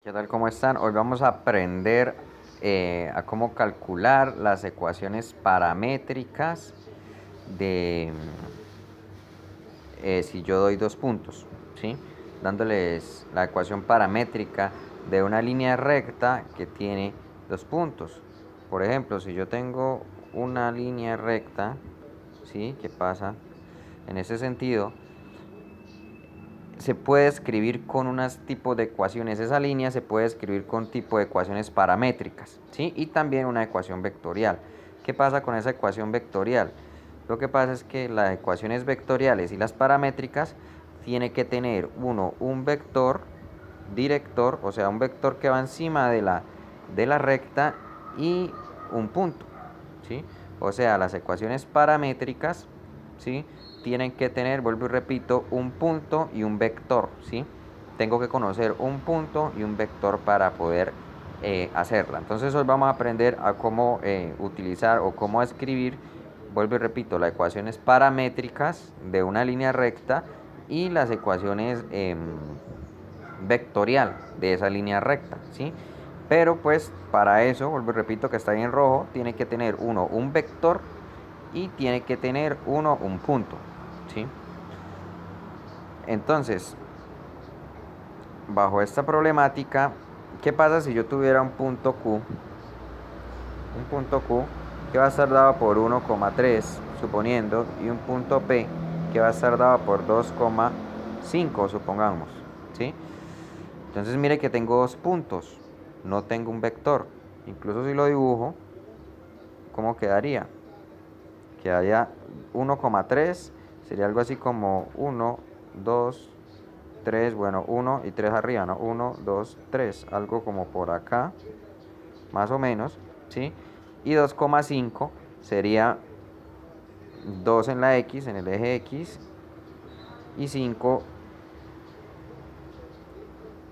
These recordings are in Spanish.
¿Qué tal? ¿Cómo están? Hoy vamos a aprender a cómo calcular las ecuaciones paramétricas de si yo doy dos puntos, ¿sí? Dándoles la ecuación paramétrica de una línea recta que tiene dos puntos. Por ejemplo, si yo tengo una línea recta, ¿sí? ¿Qué pasa? En ese sentido, se puede escribir con unos tipos de ecuaciones. Esa línea se puede escribir con tipo de ecuaciones paramétricas, ¿sí? Y también una ecuación vectorial. ¿Qué pasa con esa ecuación vectorial? Lo que pasa es que las ecuaciones vectoriales y las paramétricas tiene que tener un vector director, o sea, un vector que va encima de la recta y un punto, ¿sí? O sea, las ecuaciones paramétricas, ¿sí? Tienen que tener, vuelvo y repito, un punto y un vector, ¿sí? Tengo que conocer un punto y un vector para poder hacerla. Entonces hoy vamos a aprender a cómo utilizar o cómo escribir, vuelvo y repito, las ecuaciones paramétricas de una línea recta y las ecuaciones vectorial de esa línea recta, ¿sí? Pero pues para eso, vuelvo y repito que está ahí en rojo, tiene que tener uno un vector y tiene que tener uno un punto, ¿sí? Entonces, bajo esta problemática, ¿qué pasa si yo tuviera un punto Q? Un punto Q que va a estar dado por 1,3, suponiendo, y un punto P que va a estar dado por 2,5, supongamos, ¿sí? Entonces mire que tengo dos puntos, no tengo un vector. Incluso si lo dibujo, ¿cómo quedaría? Quedaría 1,3, sería algo así como 1, 2, 3, bueno, 1 y 3 arriba, ¿no? 1, 2, 3, algo como por acá, más o menos, ¿sí? Y 2,5 sería 2 en la X, en el eje X, y 5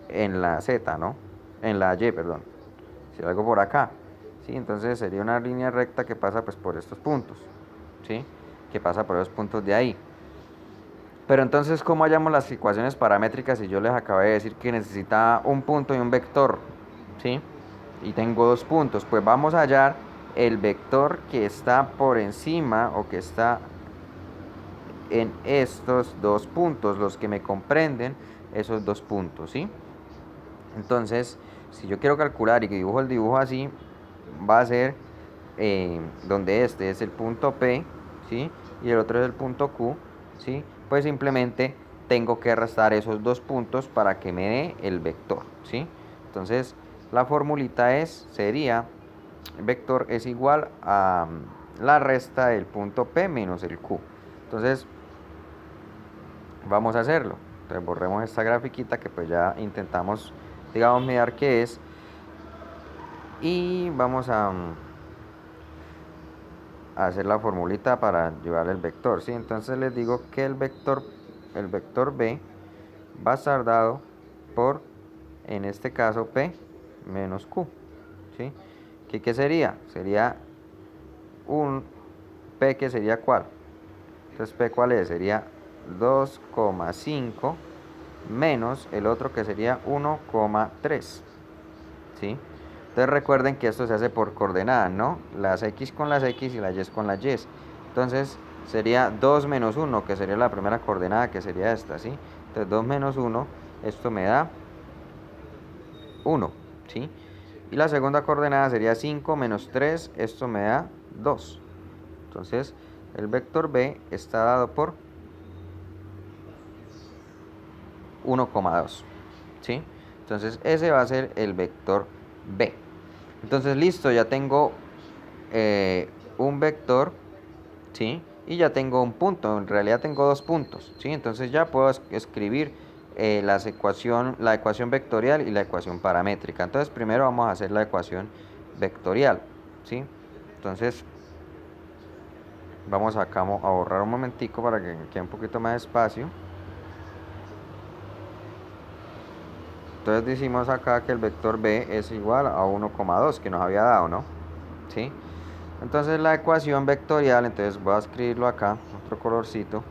en la Z, ¿no? En la Y, perdón. Si algo por acá, ¿sí? Entonces sería una línea recta que pasa pues por estos puntos, ¿sí? Que pasa por esos puntos de ahí. Pero entonces, ¿cómo hallamos las ecuaciones paramétricas si yo les acabé de decir que necesita un punto y un vector? ¿Sí? Y tengo dos puntos. Pues vamos a hallar el vector que está por encima o que está en estos dos puntos, los que me comprenden esos dos puntos, ¿sí? Entonces, si yo quiero calcular y que dibujo el dibujo así, va a ser donde este es el punto P, ¿sí? Y el otro es el punto Q, ¿sí? Pues simplemente tengo que restar esos dos puntos para que me dé el vector, ¿sí? Entonces, la formulita sería, el vector es igual a la resta del punto P menos el Q. Entonces, vamos a hacerlo. Entonces, borremos esta grafiquita que pues ya intentamos, digamos, mirar qué es. Y vamos a hacer la formulita para llevar el vector, ¿sí? Entonces les digo que el vector B va a estar dado por, en este caso, P menos Q, ¿sí? ¿Qué sería? Sería un P, que sería ¿cuál? Entonces P, ¿cuál es? Sería 2,5 menos el otro, que sería 1,3, ¿sí? Entonces recuerden que esto se hace por coordenadas, ¿no? Las X con las X y las Y con las Y. Entonces sería 2 menos 1, que sería la primera coordenada, que sería esta, ¿sí? Entonces 2 menos 1, esto me da 1, ¿sí? Y la segunda coordenada sería 5 menos 3, esto me da 2. Entonces el vector B está dado por 1,2, ¿sí? Entonces ese va a ser el vector B. Entonces listo, ya tengo un vector, ¿sí? Y ya tengo un punto, en realidad tengo dos puntos, ¿sí? Entonces ya puedo escribir la ecuación vectorial y la ecuación paramétrica. Entonces primero vamos a hacer la ecuación vectorial, ¿sí? Entonces vamos acá a borrar un momentico para que quede un poquito más de espacio. Entonces decimos acá que el vector B es igual a 1,2 que nos había dado, ¿no? ¿Sí? Entonces la ecuación vectorial, entonces voy a escribirlo acá, otro colorcito.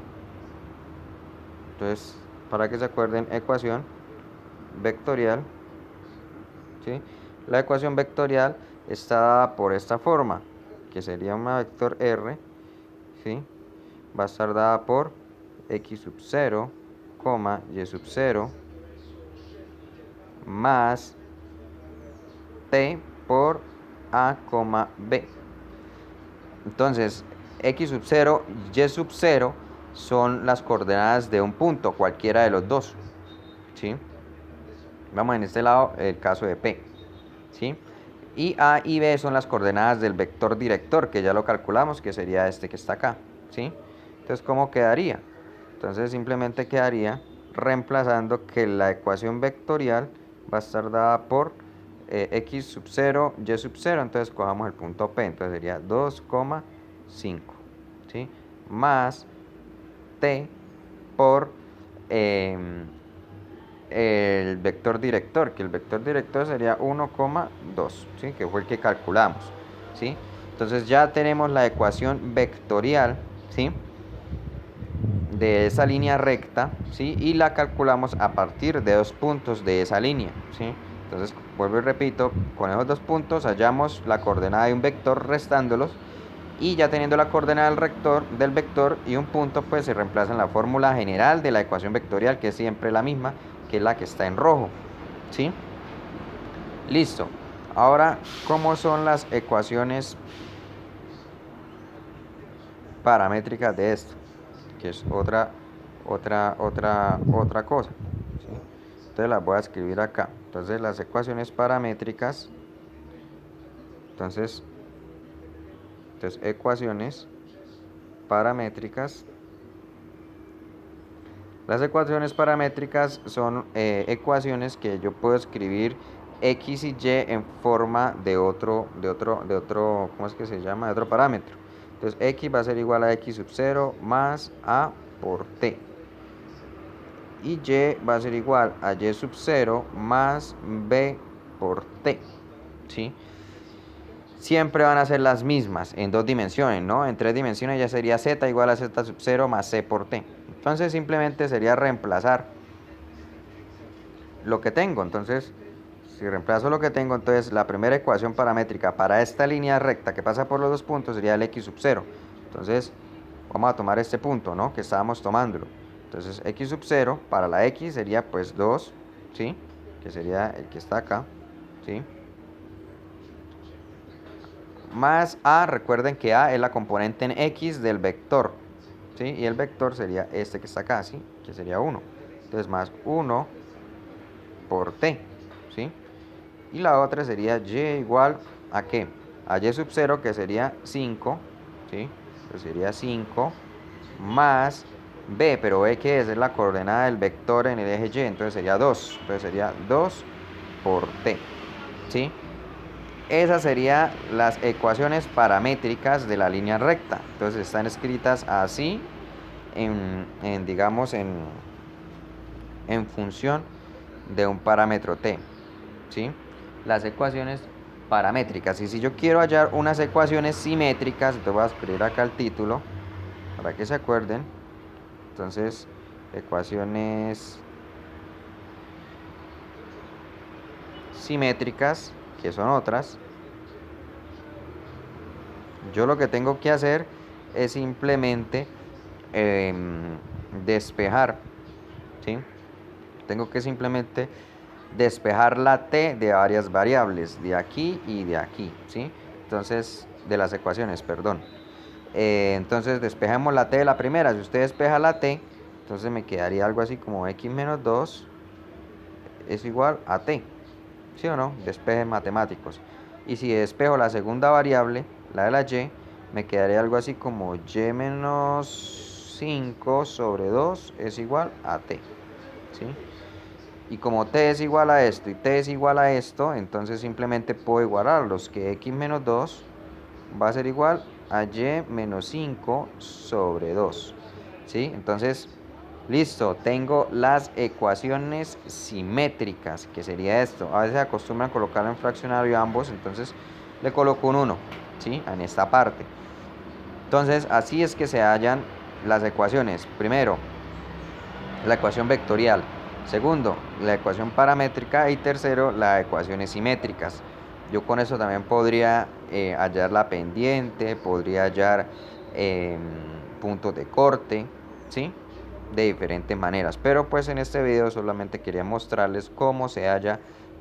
Entonces, para que se acuerden, ecuación vectorial ¿sí? La ecuación vectorial está dada por esta forma, que sería una vector R, ¿sí? Va a estar dada por x sub 0, y sub 0, más t por a, b. Entonces, x sub 0 y sub 0 son las coordenadas de un punto, cualquiera de los dos, ¿sí? Vamos en este lado, el caso de P, ¿sí? Y A y B son las coordenadas del vector director, que ya lo calculamos, que sería este que está acá, ¿sí? Entonces, ¿cómo quedaría? Entonces, simplemente quedaría reemplazando que la ecuación vectorial va a estar dada por x sub 0, y sub 0, entonces cojamos el punto P, entonces sería 2,5, ¿sí? Más T por el vector director, que el vector director sería 1,2, ¿sí? Que fue el que calculamos, ¿sí? Entonces ya tenemos la ecuación vectorial, ¿sí? De esa línea recta, ¿sí? Y la calculamos a partir de 2 puntos de esa línea, ¿sí? Entonces, vuelvo y repito, con esos 2 puntos hallamos la coordenada de un vector restándolos, y ya teniendo la coordenada del vector y un punto, pues se reemplaza en la fórmula general de la ecuación vectorial, que es siempre la misma, que es la que está en rojo, ¿sí? Listo. Ahora, ¿cómo son las ecuaciones paramétricas de esto? Que es otra cosa, ¿sí? Entonces las voy a escribir acá. Entonces las ecuaciones paramétricas, entonces ecuaciones paramétricas. Las ecuaciones paramétricas son ecuaciones que yo puedo escribir x y y en forma de otro, ¿cómo es que se llama? De otro parámetro. Entonces x va a ser igual a x sub 0 más a por t. Y y va a ser igual a y sub 0 más b por t, ¿sí? Siempre van a ser las mismas en 2 dimensiones, ¿no? En 3 dimensiones ya sería z igual a z sub 0 más c por t. Entonces simplemente sería reemplazar lo que tengo. Entonces, si reemplazo lo que tengo, entonces la primera ecuación paramétrica para esta línea recta que pasa por los 2 puntos sería el x sub 0. Entonces, vamos a tomar este punto, ¿no? Que estábamos tomándolo. Entonces, x sub 0 para la x sería pues 2, ¿sí? Que sería el que está acá, ¿sí? Más a, recuerden que a es la componente en x del vector, ¿sí? Y el vector sería este que está acá, ¿sí? Que sería 1. Entonces, más 1 por t, ¿sí? Y la otra sería y igual a ¿qué? A y sub 0, que sería 5, ¿sí? Entonces sería 5 más b, pero b que es la coordenada del vector en el eje y, entonces sería 2. Entonces sería 2 por t, ¿sí? Esas serían las ecuaciones paramétricas de la línea recta. Entonces están escritas así, digamos, en función de un parámetro t, ¿sí? Las ecuaciones paramétricas. Y si yo quiero hallar unas ecuaciones simétricas, entonces voy a escribir acá el título para que se acuerden. Entonces, ecuaciones simétricas, que son otras, yo lo que tengo que hacer es simplemente despejar, ¿sí? Tengo que simplemente despejar la t de varias variables, de aquí y de aquí, ¿sí? Entonces, de las ecuaciones, perdón. Entonces, despejamos la t de la primera. Si usted despeja la t, entonces me quedaría algo así como x menos 2 es igual a t, ¿sí o no? Despejes matemáticos. Y si despejo la segunda variable, la de la y, me quedaría algo así como y menos 5 sobre 2 es igual a t, ¿sí? Y como t es igual a esto y t es igual a esto, entonces simplemente puedo igualarlos, que x menos 2 va a ser igual a y menos 5 sobre 2, ¿sí? Entonces, listo, tengo las ecuaciones simétricas, que sería esto. A veces acostumbran colocarlo en fraccionario ambos, entonces le coloco un 1, ¿sí? En esta parte. Entonces, así es que se hallan las ecuaciones. Primero, la ecuación vectorial. Segundo, la ecuación paramétrica. Y tercero, las ecuaciones simétricas. Yo con eso también podría hallar la pendiente, podría hallar puntos de corte, ¿sí? De diferentes maneras. Pero pues en este video solamente quería mostrarles cómo se halla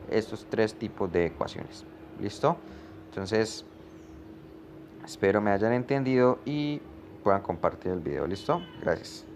estos tres tipos de ecuaciones. ¿Listo? Entonces, espero me hayan entendido y puedan compartir el video. ¿Listo? Gracias.